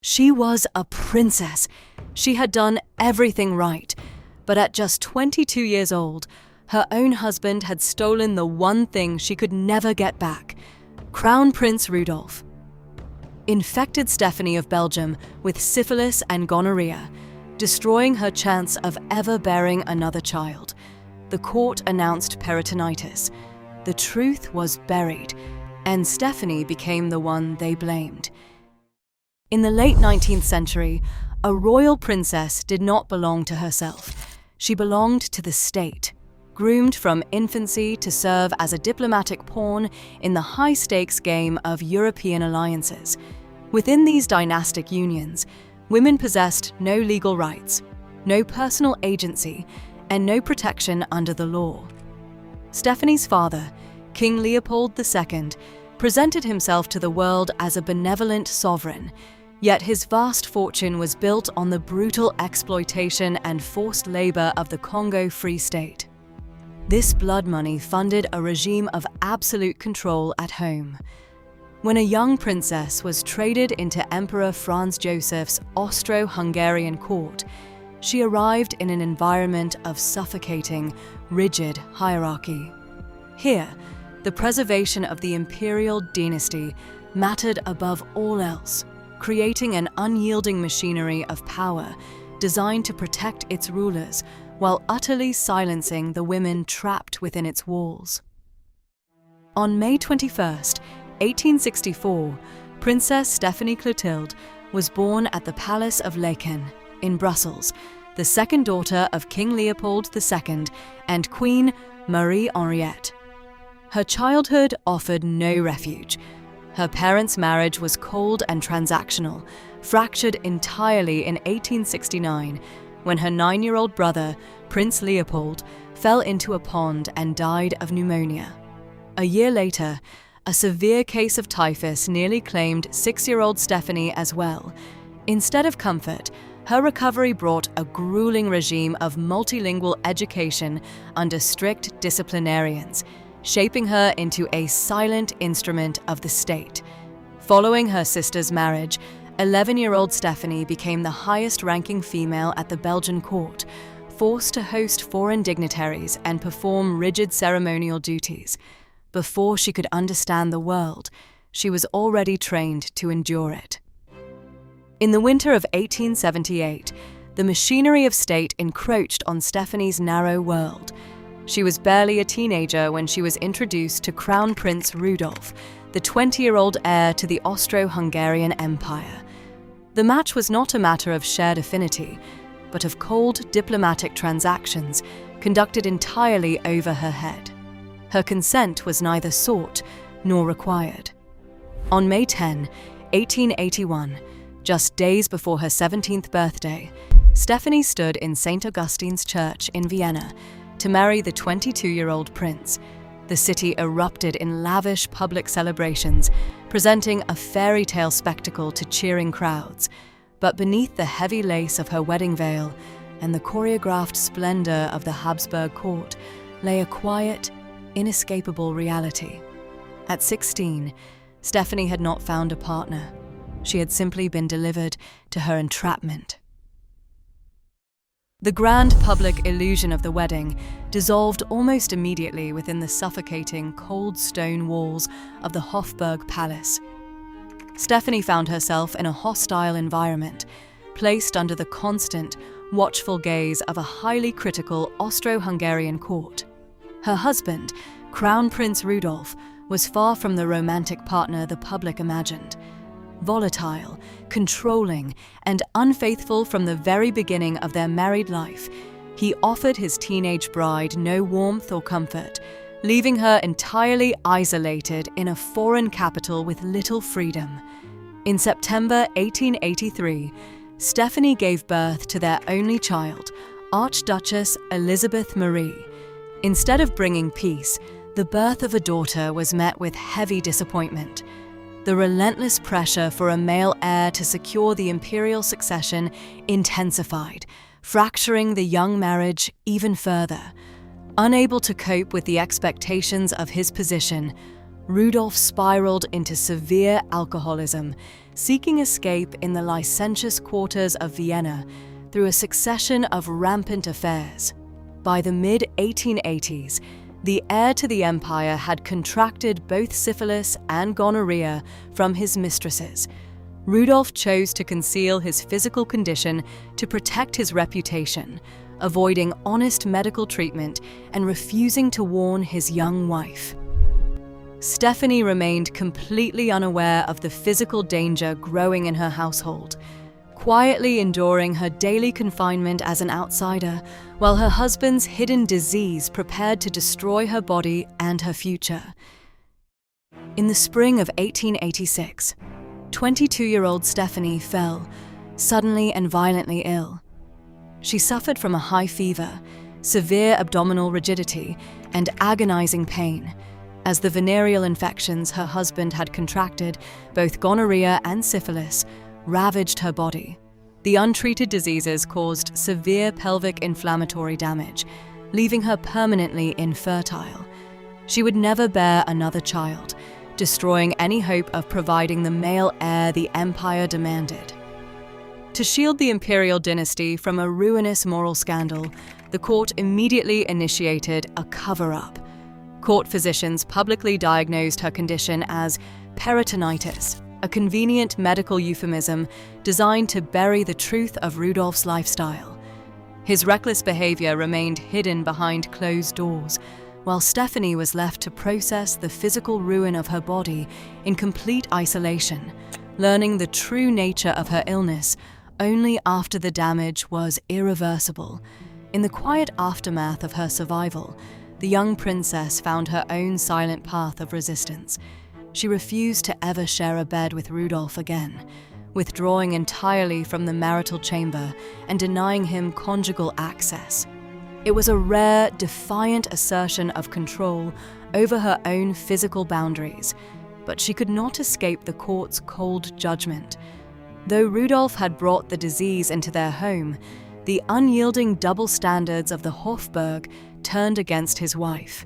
She was a princess. She had done everything right. But at just 22 years old, her own husband had stolen the one thing she could never get back: Crown Prince Rudolf. Infected Stéphanie of Belgium with syphilis and gonorrhea, destroying her chance of ever bearing another child. The court announced peritonitis. The truth was buried, and Stéphanie became the one they blamed. In the late 19th century, a royal princess did not belong to herself. She belonged to the state, groomed from infancy to serve as a diplomatic pawn in the high-stakes game of European alliances. Within these dynastic unions, women possessed no legal rights, no personal agency, and no protection under the law. Stéphanie's father, King Leopold II, presented himself to the world as a benevolent sovereign, yet his vast fortune was built on the brutal exploitation and forced labor of the Congo Free State. This blood money funded a regime of absolute control at home. When a young princess was traded into Emperor Franz Joseph's Austro-Hungarian court, she arrived in an environment of suffocating, rigid hierarchy. Here, the preservation of the imperial dynasty mattered above all else, creating an unyielding machinery of power designed to protect its rulers while utterly silencing the women trapped within its walls. On May 21, 1864, Princess Stéphanie Clotilde was born at the Palace of Laeken in Brussels, the second daughter of King Leopold II and Queen Marie Henriette. Her childhood offered no refuge. Her parents' marriage was cold and transactional, fractured entirely in 1869 when her 9-year-old brother, Prince Leopold, fell into a pond and died of pneumonia. A year later, a severe case of typhus nearly claimed 6-year-old Stéphanie as well. Instead of comfort, her recovery brought a grueling regime of multilingual education under strict disciplinarians, shaping her into a silent instrument of the state. Following her sister's marriage, 11-year-old Stéphanie became the highest-ranking female at the Belgian court, forced to host foreign dignitaries and perform rigid ceremonial duties. Before she could understand the world, she was already trained to endure it. In the winter of 1878, the machinery of state encroached on Stéphanie's narrow world. She was barely a teenager when she was introduced to Crown Prince Rudolf, the 20-year-old heir to the Austro-Hungarian Empire. The match was not a matter of shared affinity, but of cold diplomatic transactions conducted entirely over her head. Her consent was neither sought nor required. On May 10, 1881, just days before her 17th birthday, Stéphanie stood in St. Augustine's Church in Vienna to marry the 22-year-old prince. The city erupted in lavish public celebrations, presenting a fairy tale spectacle to cheering crowds. But beneath the heavy lace of her wedding veil and the choreographed splendor of the Hofburg court lay a quiet, inescapable reality. At 16, Stéphanie had not found a partner. She had simply been delivered to her entrapment. The grand public illusion of the wedding dissolved almost immediately within the suffocating, cold stone walls of the Hofburg Palace. Stéphanie found herself in a hostile environment, placed under the constant, watchful gaze of a highly critical Austro-Hungarian court. Her husband, Crown Prince Rudolf, was far from the romantic partner the public imagined. Volatile, controlling, and unfaithful from the very beginning of their married life, he offered his teenage bride no warmth or comfort, leaving her entirely isolated in a foreign capital with little freedom. In September 1883, Stéphanie gave birth to their only child, Archduchess Elizabeth Marie. Instead of bringing peace, the birth of a daughter was met with heavy disappointment. The relentless pressure for a male heir to secure the imperial succession intensified, fracturing the young marriage even further. Unable to cope with the expectations of his position, Rudolf spiraled into severe alcoholism, seeking escape in the licentious quarters of Vienna through a succession of rampant affairs. By the mid-1880s, the heir to the empire had contracted both syphilis and gonorrhea from his mistresses. Rudolf chose to conceal his physical condition to protect his reputation, avoiding honest medical treatment and refusing to warn his young wife. Stéphanie remained completely unaware of the physical danger growing in her household, quietly enduring her daily confinement as an outsider, while her husband's hidden disease prepared to destroy her body and her future. In the spring of 1886, 22-year-old Stéphanie fell, suddenly and violently ill. She suffered from a high fever, severe abdominal rigidity, and agonizing pain, as the venereal infections her husband had contracted, both gonorrhea and syphilis, ravaged her body. The untreated diseases caused severe pelvic inflammatory damage, leaving her permanently infertile. She would never bear another child, destroying any hope of providing the male heir the empire demanded. To shield the imperial dynasty from a ruinous moral scandal, the court immediately initiated a cover-up. Court physicians publicly diagnosed her condition as peritonitis, a convenient medical euphemism designed to bury the truth of Rudolf's lifestyle. His reckless behavior remained hidden behind closed doors, while Stéphanie was left to process the physical ruin of her body in complete isolation, learning the true nature of her illness only after the damage was irreversible. In the quiet aftermath of her survival, the young princess found her own silent path of resistance. She refused to ever share a bed with Rudolf again, withdrawing entirely from the marital chamber and denying him conjugal access. It was a rare, defiant assertion of control over her own physical boundaries, but she could not escape the court's cold judgment. Though Rudolf had brought the disease into their home, the unyielding double standards of the Hofburg turned against his wife.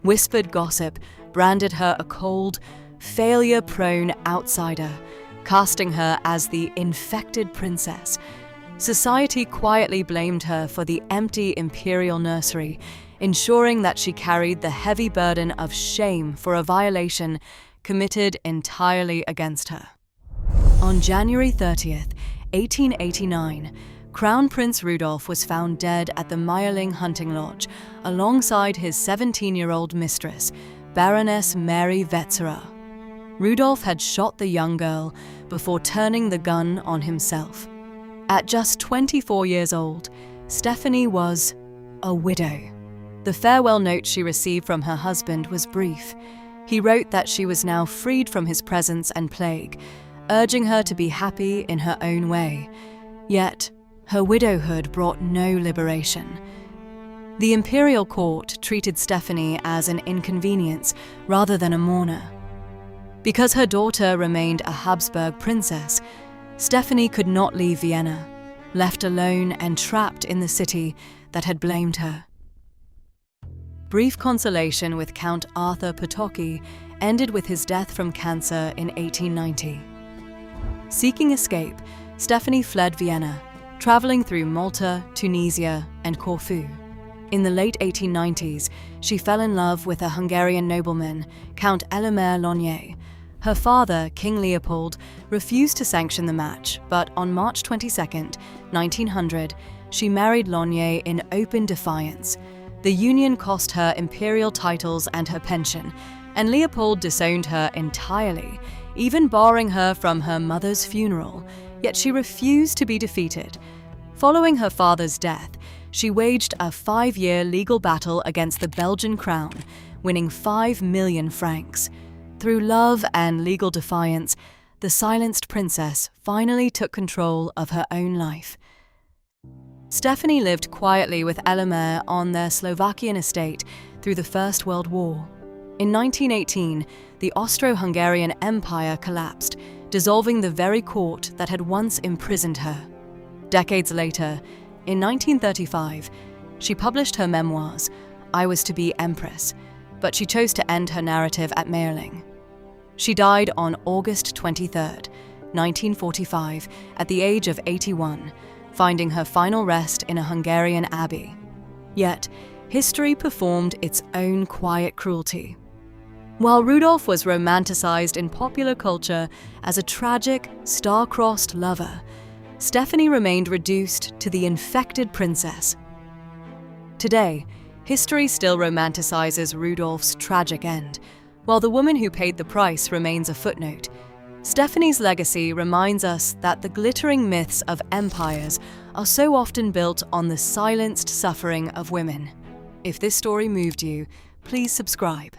Whispered gossip branded her a cold, failure-prone outsider, casting her as the infected princess. Society quietly blamed her for the empty imperial nursery, ensuring that she carried the heavy burden of shame for a violation committed entirely against her. On January 30th, 1889, Crown Prince Rudolf was found dead at the Mayerling hunting lodge, alongside his 17-year-old mistress, Baroness Mary Wetzerer. Rudolf had shot the young girl before turning the gun on himself. At just 24 years old, Stéphanie was a widow. The farewell note she received from her husband was brief. He wrote that she was now freed from his presence and plague, urging her to be happy in her own way. Yet, her widowhood brought no liberation. The imperial court treated Stéphanie as an inconvenience rather than a mourner. Because her daughter remained a Habsburg princess, Stéphanie could not leave Vienna, left alone and trapped in the city that had blamed her. Brief consolation with Count Arthur Potocki ended with his death from cancer in 1890. Seeking escape, Stéphanie fled Vienna, traveling through Malta, Tunisia, and Corfu. In the late 1890s, she fell in love with a Hungarian nobleman, Count Elémer Longnier. Her father, King Leopold, refused to sanction the match, but on March 22, 1900, she married Longnier in open defiance. The union cost her imperial titles and her pension, and Leopold disowned her entirely, even barring her from her mother's funeral, yet she refused to be defeated. Following her father's death, she waged a 5-year legal battle against the Belgian crown, winning 5 million francs. Through love and legal defiance, the silenced princess finally took control of her own life. Stéphanie lived quietly with Elémer on their Slovakian estate through the First World War. In 1918, the Austro-Hungarian Empire collapsed, dissolving the very court that had once imprisoned her. Decades later, in 1935, she published her memoirs, I Was to Be Empress, but she chose to end her narrative at Mayerling. She died on August 23rd, 1945, at the age of 81, finding her final rest in a Hungarian abbey. Yet, history performed its own quiet cruelty. While Rudolf was romanticized in popular culture as a tragic, star-crossed lover, Stephanie remained reduced to the infected princess. Today, history still romanticizes Rudolf's tragic end, while the woman who paid the price remains a footnote. Stephanie's legacy reminds us that the glittering myths of empires are so often built on the silenced suffering of women. If this story moved you, please subscribe.